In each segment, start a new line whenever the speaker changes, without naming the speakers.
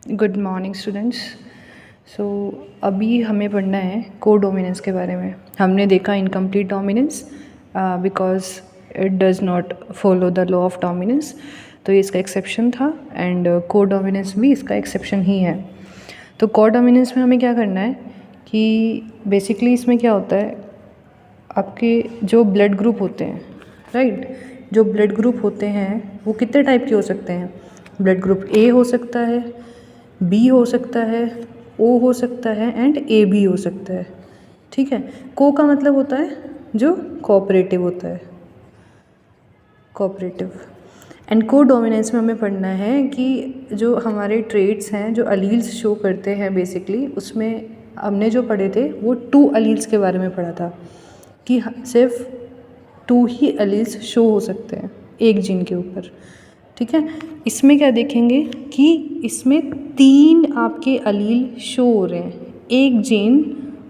Good morning students. सो अभी हमें पढ़ना है कोडोमिनेंस के बारे में। हमने देखा incomplete dominance because it does not follow the law of dominance, तो ये इसका एक्सेप्शन था एंड कोडोमिनेंस भी इसका एक्सेप्शन ही है। तो कोडोमिनेंस में हमें क्या करना है कि बेसिकली इसमें क्या होता है, आपके जो ब्लड ग्रुप होते हैं, राइट, जो ब्लड ग्रुप होते हैं वो कितने टाइप के हो सकते हैं। ब्लड ग्रुप ए हो सकता है, बी हो सकता है, ओ हो सकता है एंड ए बी हो सकता है। ठीक है, को का मतलब होता है जो कोऑपरेटिव होता है, कोऑपरेटिव। एंड कोडोमिनेंस में हमें पढ़ना है कि जो हमारे ट्रेट्स हैं, जो अलील्स शो करते हैं, बेसिकली उसमें हमने जो पढ़े थे वो 2 अलील्स के बारे में पढ़ा था कि सिर्फ 2 ही अलील्स शो हो सकते हैं एक जीन के ऊपर। ठीक है, इसमें क्या देखेंगे कि इसमें 3 आपके अलील शो हो रहे हैं। एक जीन,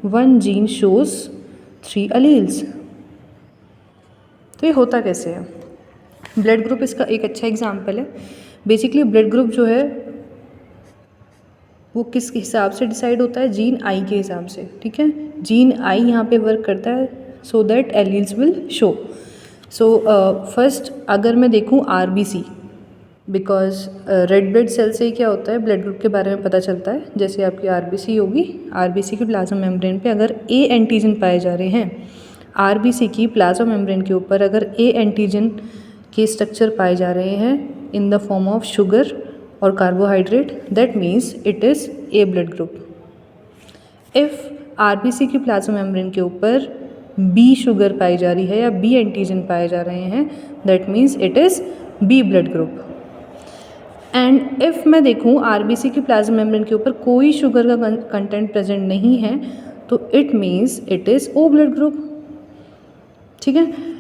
1 जीन शोज 3 अलील्स। तो ये होता कैसे है? ब्लड ग्रुप इसका एक अच्छा एग्जाम्पल है। बेसिकली ब्लड ग्रुप जो है वो किस हिसाब से डिसाइड होता है, जीन आई के हिसाब से। ठीक है, जीन आई यहाँ पे वर्क करता है so that alleles will show. So first अगर मैं देखूँ RBC, because red blood cell से ही क्या होता है, ब्लड ग्रुप के बारे में पता चलता है। जैसे आपकी RBC होगी, RBC की प्लाज्मा मेम्ब्रेन पे अगर A एंटीजन पाए जा रहे हैं, RBC की प्लाज्मा मेम्ब्रेन के ऊपर अगर A एंटीजन के स्ट्रक्चर पाए जा रहे हैं in the form of sugar और carbohydrate, that means it is A blood group. If RBC की प्लाज्मा मेम्ब्रेन के ऊपर B शुगर पाई जा रही है या B एंटीजन पाए जा रहे हैं, that means it is B blood group. And if मैं देखूँ RBC की प्लाज्मा मेम्ब्रेन के ऊपर कोई शुगर का कंटेंट प्रेजेंट नहीं है, तो it means it is O blood group. ठीक है,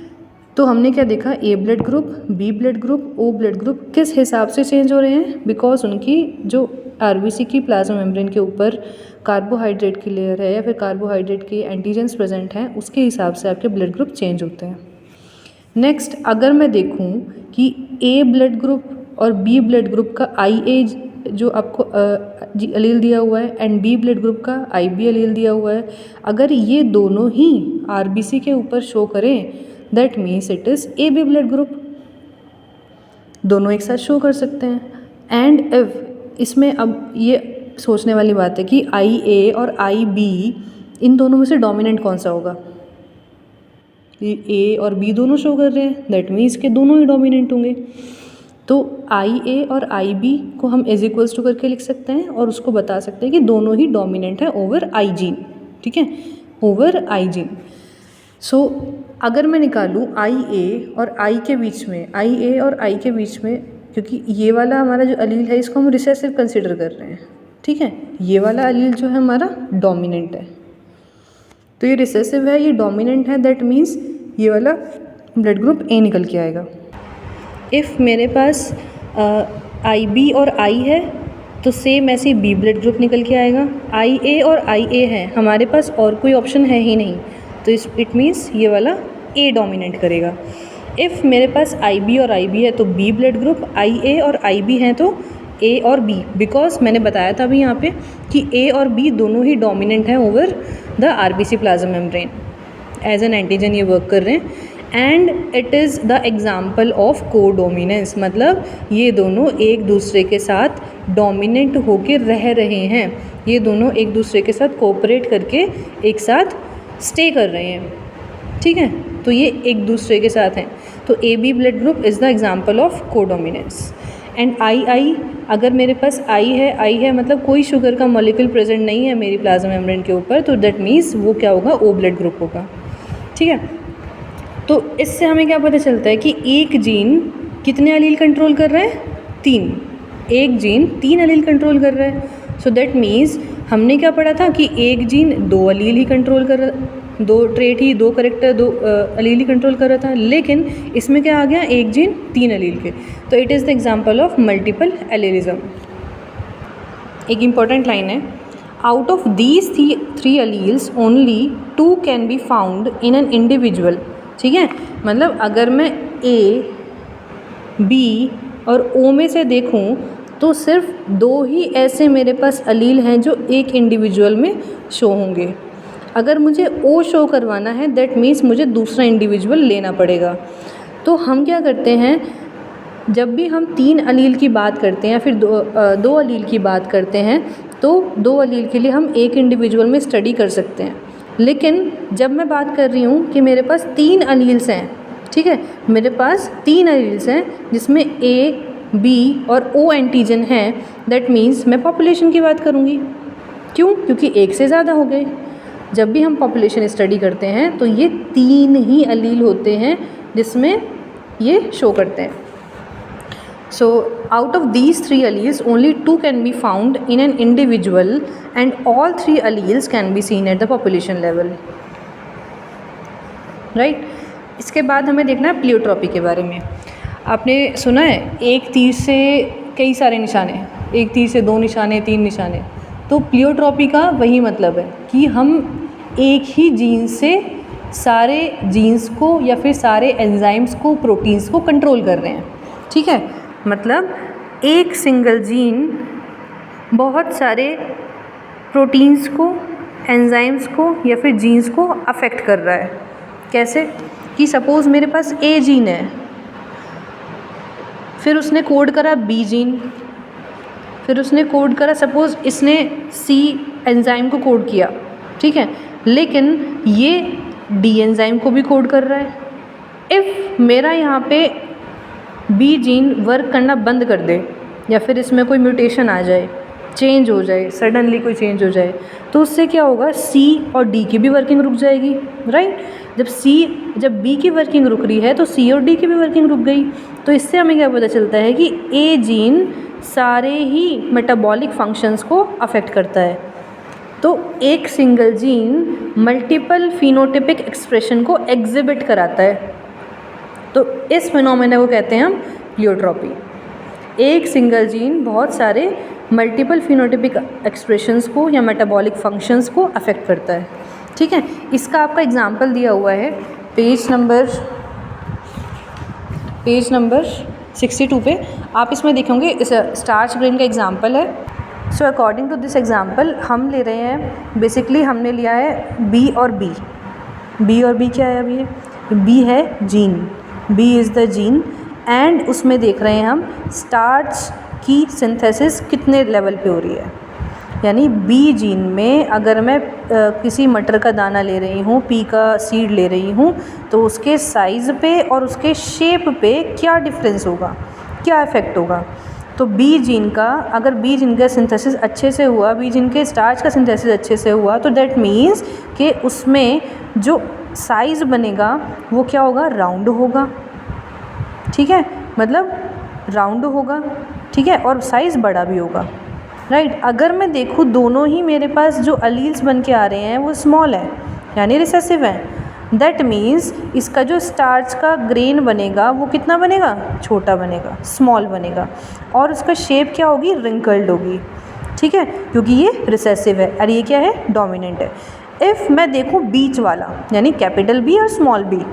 तो हमने क्या देखा, A blood group, B blood group, O blood group किस हिसाब से चेंज हो रहे हैं, बिकॉज उनकी जो RBC की प्लाज्मा मेम्ब्रेन के ऊपर कार्बोहाइड्रेट की लेयर है या फिर कार्बोहाइड्रेट के एंटीजेंस प्रेजेंट हैं, उसके हिसाब से आपके ब्लड ग्रुप चेंज होते हैं। नेक्स्ट अगर मैं देखूँ कि A ब्लड ग्रुप और B ब्लड ग्रुप का IA जो आपको अलील दिया हुआ है एंड B ब्लड ग्रुप का IB अलील दिया हुआ है, अगर ये दोनों ही RBC के ऊपर शो करें, that means it is AB blood group. दोनों एक साथ शो कर सकते हैं। एंड इफ इसमें अब ये सोचने वाली बात है कि IA और IB इन दोनों में से डोमिनेंट कौन सा होगा। A और B दोनों शो कर रहे हैं, दैट मीन्स के दोनों ही डोमिनेंट होंगे। तो IA और IB को हम इज इक्वल्स टू करके लिख सकते हैं और उसको बता सकते हैं कि दोनों ही डोमिनेंट है ओवर I जीन। ठीक है, ओवर I जीन। सो अगर मैं निकालूँ IA और I के बीच में, IA और I के बीच में, क्योंकि ये वाला हमारा जो अलील है इसको हम रिसेसिव कंसिडर कर रहे हैं। ठीक है, ये वाला अलील जो है हमारा डोमिनेंट है, तो ये रिसेसिव है, ये डोमिनेंट है, दैट मीन्स ये वाला ब्लड ग्रुप A निकल के आएगा। इफ़ मेरे पास IB और I है तो सेम ऐसे ही B ब्लड ग्रुप निकल के आएगा। IA और IA है, हमारे पास और कोई ऑप्शन है ही नहीं, तो इट मीन्स ये वाला A डोमिनेंट करेगा। इफ़ मेरे पास IB और IB है तो B ब्लड ग्रुप, IA और IB हैं तो A और B, बिकॉज मैंने बताया था अभी यहाँ पे कि A और B दोनों ही डोमिनेंट हैं over the RBC plasma membrane, as an antigen ये वर्क कर रहे हैं। And it is the example of codominance, मतलब ये दोनों एक दूसरे के साथ डोमिनेंट होके रह रहे हैं, ये दोनों एक दूसरे के साथ कोऑपरेट करके एक साथ स्टे कर रहे हैं। ठीक है, तो ये एक दूसरे के साथ हैं, तो AB blood group is the example of codominance. And II, अगर मेरे पास I है मतलब कोई शुगर का मॉलिक्यूल प्रेजेंट नहीं है मेरी प्लाज्मा मेम्ब्रेन के ऊपर, तो दैट मीन्स वो क्या होगा, O ब्लड ग्रुप होगा। ठीक है, तो इससे हमें क्या पता चलता है कि एक जीन कितने अलील कंट्रोल कर रहा है, 3। एक जीन 3 अलील कंट्रोल कर रहा है। सो दैट मीन्स हमने क्या पढ़ा था कि एक जीन 2 अलील ही कंट्रोल कर रहा, 2 ट्रेट ही, 2 करेक्टर, 2 अलील ही कंट्रोल कर रहा था, लेकिन इसमें क्या आ गया, एक जीन 3 अलील के। तो it is the example of multiple एलीलिज्म। एक इम्पॉर्टेंट लाइन है, out of these 3 alleles only 2 can be found in an individual. ठीक है, मतलब अगर मैं A, B और O में से देखूं तो सिर्फ 2 ही ऐसे मेरे पास अलील हैं जो एक इंडिविजुअल में शो होंगे। अगर मुझे ओ शो करवाना है दैट मीन्स मुझे दूसरा इंडिविजुअल लेना पड़ेगा। तो हम क्या करते हैं, जब भी हम 3 अलील की बात करते हैं या फिर दो अलील की बात करते हैं तो 2 अलील के लिए हम एक इंडिविजुअल में स्टडी कर सकते हैं। लेकिन जब मैं बात कर रही हूँ कि मेरे पास 3 अलील्स हैं, ठीक है, मेरे पास 3 अलील्स हैं जिसमें ए, बी और ओ एंटीजन हैं, दैट मीन्स मैं पॉपुलेशन की बात करूँगी। क्यों? क्योंकि एक से ज़्यादा हो गए। जब भी हम पॉपुलेशन स्टडी करते हैं तो ये 3 ही अलील होते हैं जिसमें ये शो करते हैं। So out of these 3 alleles only 2 can be found in an individual and all 3 alleles can be seen at the population level, right? इसके बाद हमें देखना है प्लियोट्रॉपी के बारे में। आपने सुना है एक तीर से कई सारे निशाने, एक तीर से 2 निशाने, 3 निशाने। तो प्लियोट्रॉपी का वही मतलब है कि हम एक ही जीन से सारे जीन्स को या फिर सारे एंजाइम्स को, प्रोटीन्स को कंट्रोल कर रहे हैं, ठीक है। मतलब एक सिंगल जीन बहुत सारे प्रोटीन्स को, एंजाइम्स को या फिर जीन्स को अफेक्ट कर रहा है। कैसे? कि सपोज़ मेरे पास ए जीन है, फिर उसने कोड करा बी जीन, फिर उसने कोड करा, सपोज़ इसने सी एंजाइम को कोड किया, ठीक है, लेकिन ये डी एंजाइम को भी कोड कर रहा है। इफ़ मेरा यहाँ पे बी जीन वर्क करना बंद कर दे या फिर इसमें कोई म्यूटेशन आ जाए, चेंज हो जाए, सडनली कोई चेंज हो जाए, तो उससे क्या होगा, सी और डी की भी वर्किंग रुक जाएगी, राइट। जब बी की वर्किंग रुक रही है तो सी और डी की भी वर्किंग रुक गई। तो इससे हमें क्या पता चलता है कि ए जीन सारे ही मेटाबॉलिक फंक्शंस को अफेक्ट करता है। तो एक single gene multiple phenotypic expression को एग्जिबिट कराता है। तो इस फिनोमेना को कहते हैं हम प्लियोट्रॉपी। एक सिंगल जीन बहुत सारे मल्टीपल फिनोटिपिक एक्सप्रेशंस को या मेटाबॉलिक फंक्शंस को अफेक्ट करता है, ठीक है। इसका आपका एग्जांपल दिया हुआ है पेज नंबर 62 पे। आप इसमें देखेंगे इस स्टार्च ग्रेन का एग्जांपल है। So according to this example हम ले रहे हैं, बेसिकली हमने लिया है बी और बी क्या है अभी? बी है gene, B is the gene and उसमें देख रहे हैं हम स्टार्च की सिंथेसिस कितने लेवल पे हो रही है। यानी बी जीन में अगर मैं किसी मटर का दाना ले रही हूँ, पी का सीड ले रही हूँ, तो उसके साइज़ पे और उसके शेप पे क्या डिफरेंस होगा, क्या इफ़ेक्ट होगा। तो बी जीन का, अगर बी जीन का सिंथेसिस अच्छे से हुआ, बी जीन के स्टार्च का सिंथेसिस अच्छे से हुआ, तो दैट मीन्स कि उसमें जो साइज़ बनेगा वो क्या होगा, राउंड होगा, ठीक है, मतलब राउंड होगा, ठीक है, और साइज़ बड़ा भी होगा, राइट। अगर मैं देखूँ दोनों ही मेरे पास जो अलील्स बन के आ रहे हैं वो स्मॉल है यानी रिसेसिव है, दैट मीन्स इसका जो स्टार्च का ग्रेन बनेगा वो कितना बनेगा, छोटा बनेगा, स्मॉल बनेगा, और उसका शेप क्या होगी, रिंकल्ड होगी, ठीक है, क्योंकि ये रिसेसिव है और ये क्या है, डोमिनेंट है। इफ़ मैं देखूँ बीच वाला यानी कैपिटल बी और स्मॉल बी,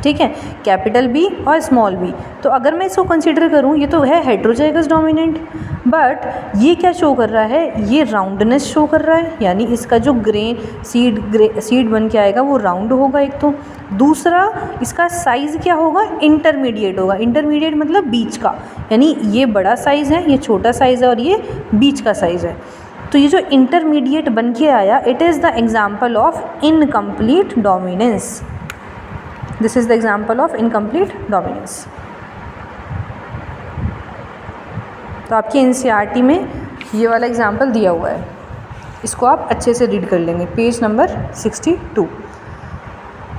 ठीक है, कैपिटल बी और स्मॉल बी, तो अगर मैं इसको कंसीडर करूँ ये तो है हेट्रोजाइगस डोमिनेंट, बट ये क्या शो कर रहा है, ये राउंडनेस शो कर रहा है, यानी इसका जो ग्रेन सीड बन के आएगा वो राउंड होगा एक तो, दूसरा इसका साइज़ क्या होगा, इंटरमीडिएट होगा। इंटरमीडिएट मतलब बीच का, यानी ये बड़ा साइज़ है, ये छोटा साइज़ है और ये बीच का साइज़ है। तो ये जो इंटरमीडिएट बन के आया, it is the example of incomplete dominance. This is the example of incomplete dominance. तो आपके एनसीईआरटी में ये वाला एग्जाम्पल दिया हुआ है, इसको आप अच्छे से रीड कर लेंगे, पेज नंबर 62।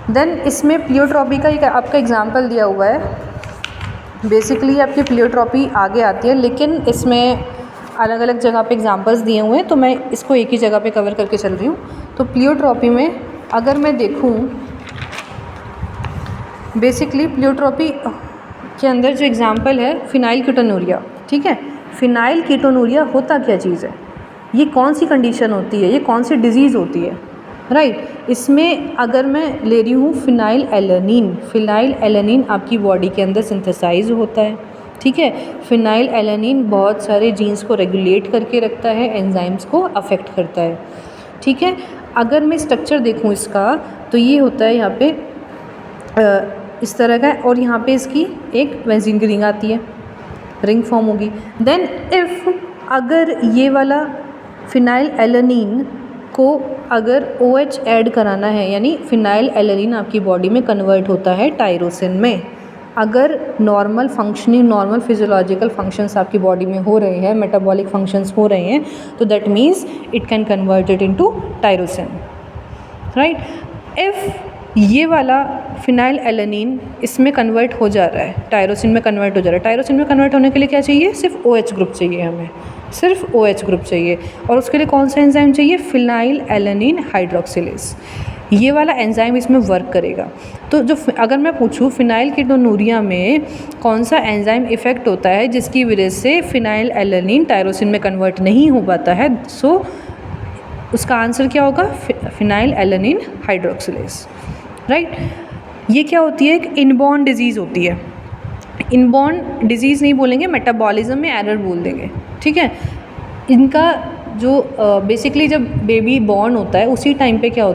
देन इसमें प्लियोट्रॉपी का एक आपका एग्जाम्पल दिया हुआ है। बेसिकली आपकी प्लियोट्रॉपी आगे आती है, लेकिन इसमें अलग अलग जगह पे एग्जांपल्स दिए हुए हैं, तो मैं इसको एक ही जगह पे कवर करके चल रही हूँ। तो प्लियोट्रॉपी में अगर मैं देखूँ, बेसिकली प्लियोट्रॉपी के अंदर जो एग्जांपल है फिनाइल कीटोनूरिया, ठीक है। फिनाइल कीटोनूरिया होता क्या चीज़ है, ये कौन सी कंडीशन होती है, ये कौन सी डिज़ीज़ होती है, राइट। इसमें अगर मैं ले रही हूँ फिनाइल एलेनिन, फिनाइल एलेनिन आपकी बॉडी के अंदर सिंथेसाइज होता है, ठीक है। फिनाइल एलानिन बहुत सारे जीन्स को रेगुलेट करके रखता है, एंजाइम्स को अफेक्ट करता है, ठीक है। अगर मैं स्ट्रक्चर देखूँ इसका तो ये होता है यहाँ पे इस तरह का, और यहाँ पे इसकी एक बेंजीन की रिंग आती है, रिंग फॉर्म होगी। देन इफ़ अगर ये वाला फिनाइल एलानिन को अगर OH ऐड कराना है, यानी फिनाइल एलानिन आपकी बॉडी में कन्वर्ट होता है टायरोसिन में। अगर normal functioning, normal physiological functions आपकी बॉडी में हो रहे हैं, मेटाबॉलिक फंक्शंस हो रहे हैं, तो that means it can convert it into tyrosine, right. If ये वाला फिनाइल एलानिन इसमें कन्वर्ट हो जा रहा है, टायरोसिन में कन्वर्ट हो जा रहा है, टायरोसिन में कन्वर्ट होने के लिए क्या चाहिए? सिर्फ OH ग्रुप चाहिए हमें, सिर्फ OH ग्रुप चाहिए। और उसके लिए कौन सा एंजाइम चाहिए? Phenyl alanine hydroxylase. ये वाला एंजाइम इसमें वर्क करेगा। तो जो अगर मैं पूछूँ फिनाइल कीटोनूरिया में कौन सा एंजाइम इफ़ेक्ट होता है जिसकी वजह से फिनाइल एलानिन टायरोसिन में कन्वर्ट नहीं हो पाता है, सो उसका आंसर क्या होगा? Phenyl alanine hydroxylase, right. ये क्या होती है? एक इनबॉर्न डिजीज़ होती है। इनबॉर्न डिजीज़ नहीं बोलेंगे, मेटाबॉलिज्म में एरर बोल देंगे, ठीक है। इनका जो बेसिकली जब बेबी बॉर्न होता है उसी टाइम पे क्या होता है